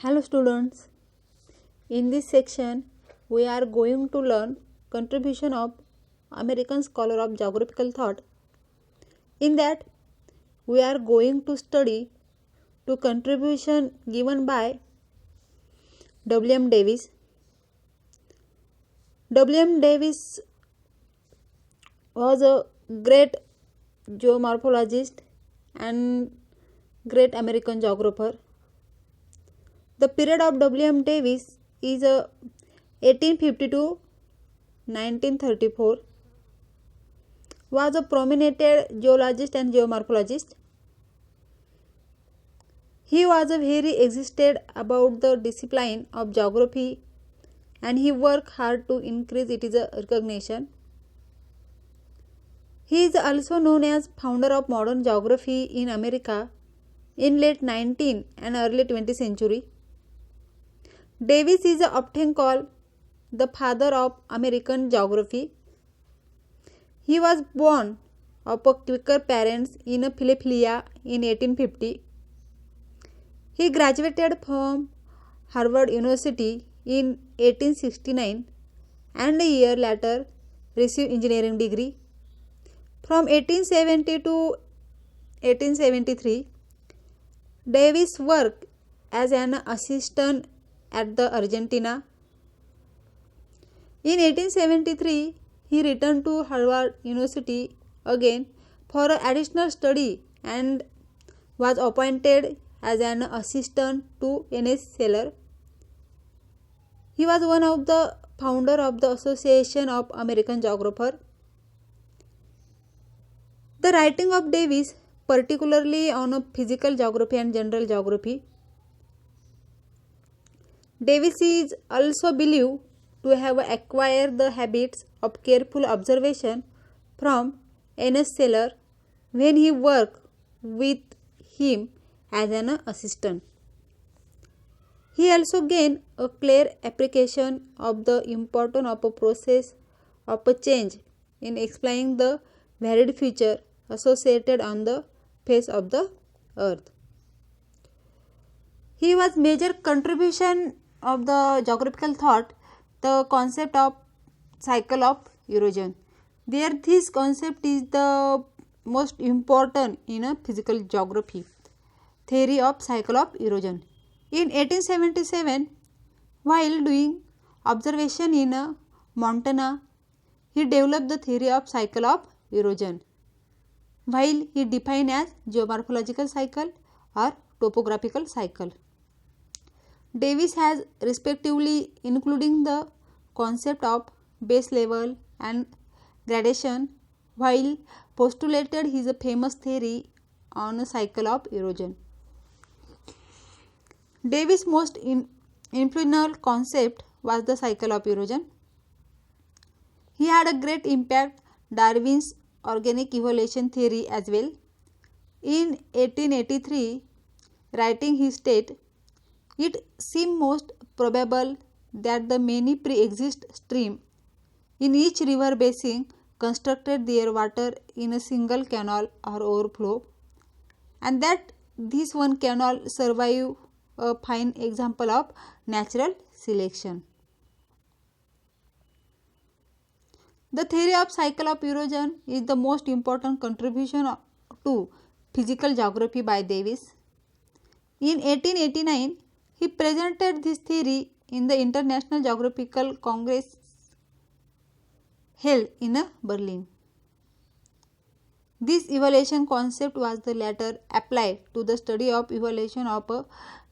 Hello students, in this section we are going to learn contribution of American scholar of geographical thought. In that we are going to study to contribution given by W.M. Davis. W.M. Davis was a great geomorphologist and great American geographer. The period of W.M. Davis is 1850 to 1934. Was a prominent geologist and geomorphologist. He was a very existed about the discipline of geography and he worked hard to increase its recognition. He is also known as founder of modern geography in America in late 19th and early 20th century. Davis is often called the father of American geography. He was born of Quaker parents in Philadelphia in 1850. He graduated from Harvard University in 1869 and a year later received engineering degree. From 1870 to 1873, Davis worked as an assistant at the Argentina. In 1873, he returned to Harvard University again for additional study and was appointed as an assistant to N.S. Seller. He was one of the founder of the Association of American Geographers. The writing of Davis, particularly on physical geography and general geography. Davis is also believed to have acquired the habits of careful observation from N.S. Seller when he worked with him as an assistant. He also gained a clear appreciation of the importance of a process of a change in explaining the varied features associated on the face of the earth. He was major contribution of the geographical thought, the concept of cycle of erosion. There this concept is the most important in a physical geography. Theory of cycle of erosion. In 1877, while doing observation in Montana, he developed the theory of cycle of erosion, while he defined as geomorphological cycle or topographical cycle. Davis has respectively including the concept of base level and gradation, while postulated his famous theory on a cycle of erosion. Davis' most influential concept was the cycle of erosion. He had a great impact Darwin's organic evolution theory as well. In 1883, writing he stated, "It seems most probable that the many pre-exist streams in each river basin constructed their water in a single canal or overflow, and that this one canal survive a fine example of natural selection." The theory of cycle of erosion is the most important contribution to physical geography by Davis. In 1889, he presented this theory in the International Geographical Congress held in Berlin. This evaluation concept was the later applied to the study of evaluation of a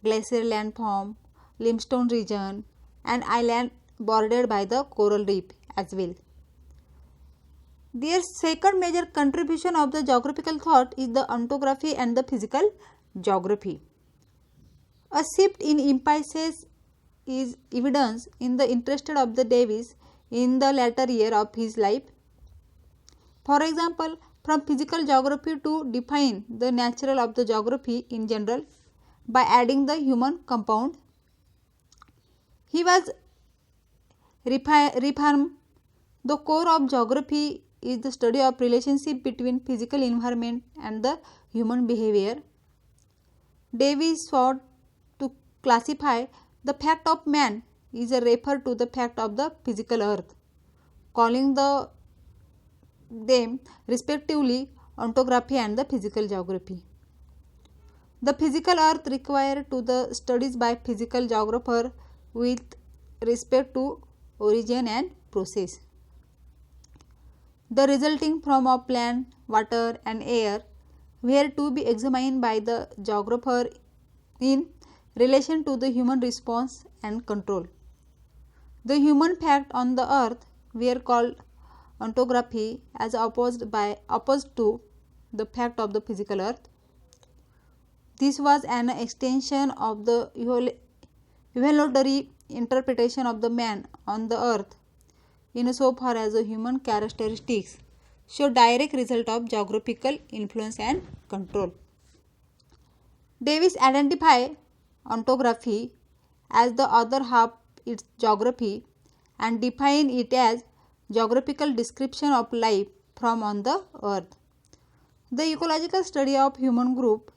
glacier landform, limestone region and island bordered by the coral reef as well. Their second major contribution of the geographical thought is the ontography and the physical geography. A shift in emphasis is evidence in the interest of the Davis in the latter year of his life. For example, from physical geography to define the natural of the geography in general by adding the human compound. He was reformed. The core of geography is the study of relationship between physical environment and the human behavior. Davis sought to classify the fact of man is a refer to the fact of the physical earth, calling them respectively ontography and the physical geography. The physical earth required to the studies by physical geographer with respect to origin and process. The resulting from of land, water and air were to be examined by the geographer in relation to the human response and control. The human fact on the earth were called ontography as opposed to the fact of the physical earth. This was an extension of the evolutionary interpretation of the man on the earth in so far as the human characteristics show direct result of geographical influence and control. Davis identified ontography as the other half its geography and defined it as geographical description of life from on the earth. The ecological study of human group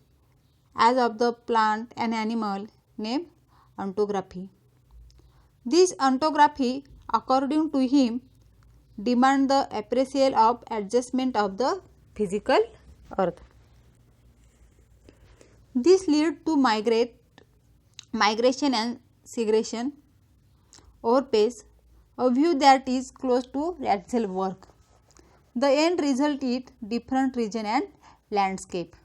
as of the plant and animal named ontography. This ontography, according to him, demand the appraisal of adjustment of the physical earth. This lead to migration and segregation or pace, a view that is close to Ratzel work. The end result is different region and landscape.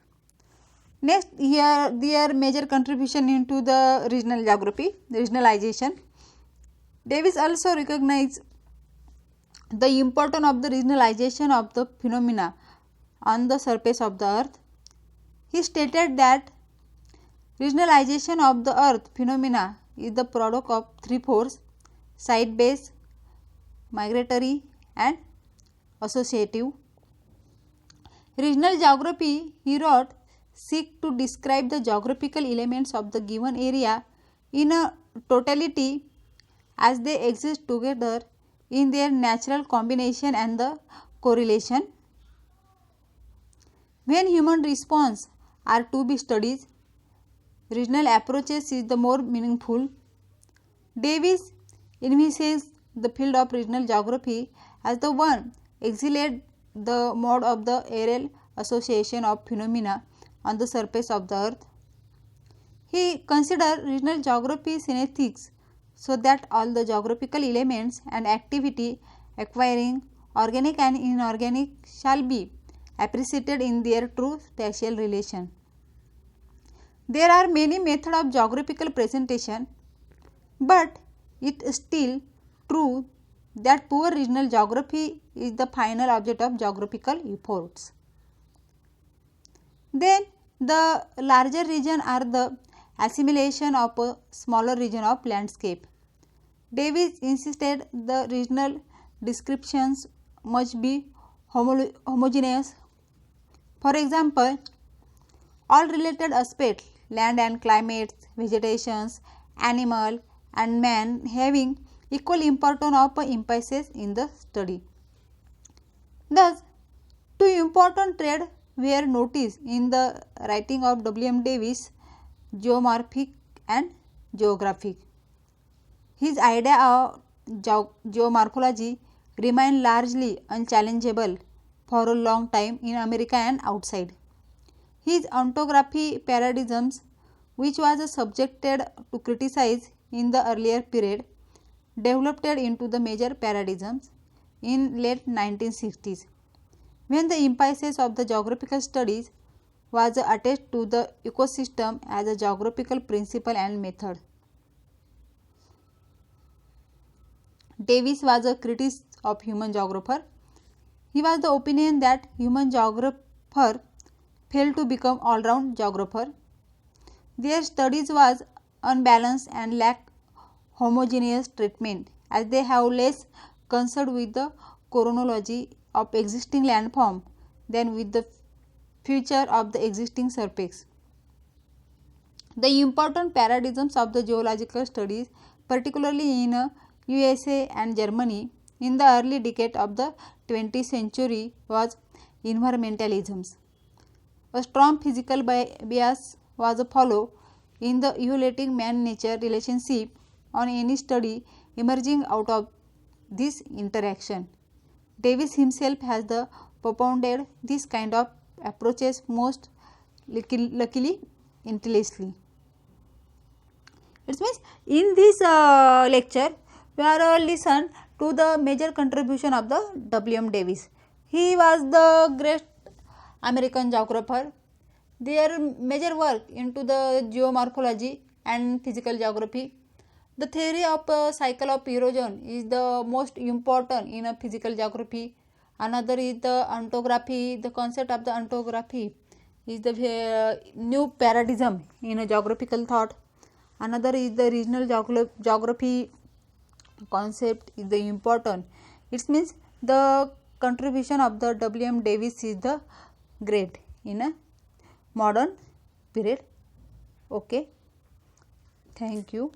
Next, here their major contribution into the regional geography, regionalization. Davis also recognized the importance of the regionalization of the phenomena on the surface of the earth. He stated that regionalization of the earth phenomena is the product of three forces: site-based, migratory and associative. Regional geography, he wrote, seek to describe the geographical elements of the given area in a totality as they exist together in their natural combination and the correlation. When human response are to be studied, regional approaches is the more meaningful. Davis envisages the field of regional geography as the one exhilate the mode of the aerial association of phenomena on the surface of the earth. He considered regional geography synthetic so that all the geographical elements and activity acquiring organic and inorganic shall be appreciated in their true spatial relation. There are many methods of geographical presentation, but it is still true that poor regional geography is the final object of geographical efforts. Then the larger region are the assimilation of a smaller region of landscape. Davis insisted the regional descriptions must be homogeneous. For example, all related aspects, land and climate, vegetations, animal and man having equal importance of emphasis in the study. Thus, two important traits were noticed in the writing of W.M. Davis, geomorphic and geographic. His idea of geomorphology remained largely unchallengeable for a long time in America and outside. His ontography paradigms, which was subjected to criticize in the earlier period, developed into the major paradigms in late 1960s, when the emphasis of the geographical studies was attached to the ecosystem as a geographical principle and method. Davis was a critic of human geographer. He was the opinion that human geographer failed to become all-round geographer. Their studies was unbalanced and lacked homogeneous treatment, as they have less concern with the chronology of existing landform than with the future of the existing surface. The important paradigms of the geological studies, particularly in USA and Germany in the early decade of the 20th century, was environmentalism. A strong physical bias was followed in the evaluating man-nature relationship on any study emerging out of this interaction. Davis himself has propounded this kind of approaches most luckily intelligently. It means in this lecture we are listen to the major contribution of the W.M. Davis. He was the great American geographer. Their major work into the geomorphology and physical geography. The theory of cycle of erosion is the most important in a physical geography. Another is the ontography. The concept of the ontography is the new paradigm in a geographical thought. Another is the regional geography concept is the important. It means the contribution of the W.M. Davis is the great in a modern period. Okay, thank you.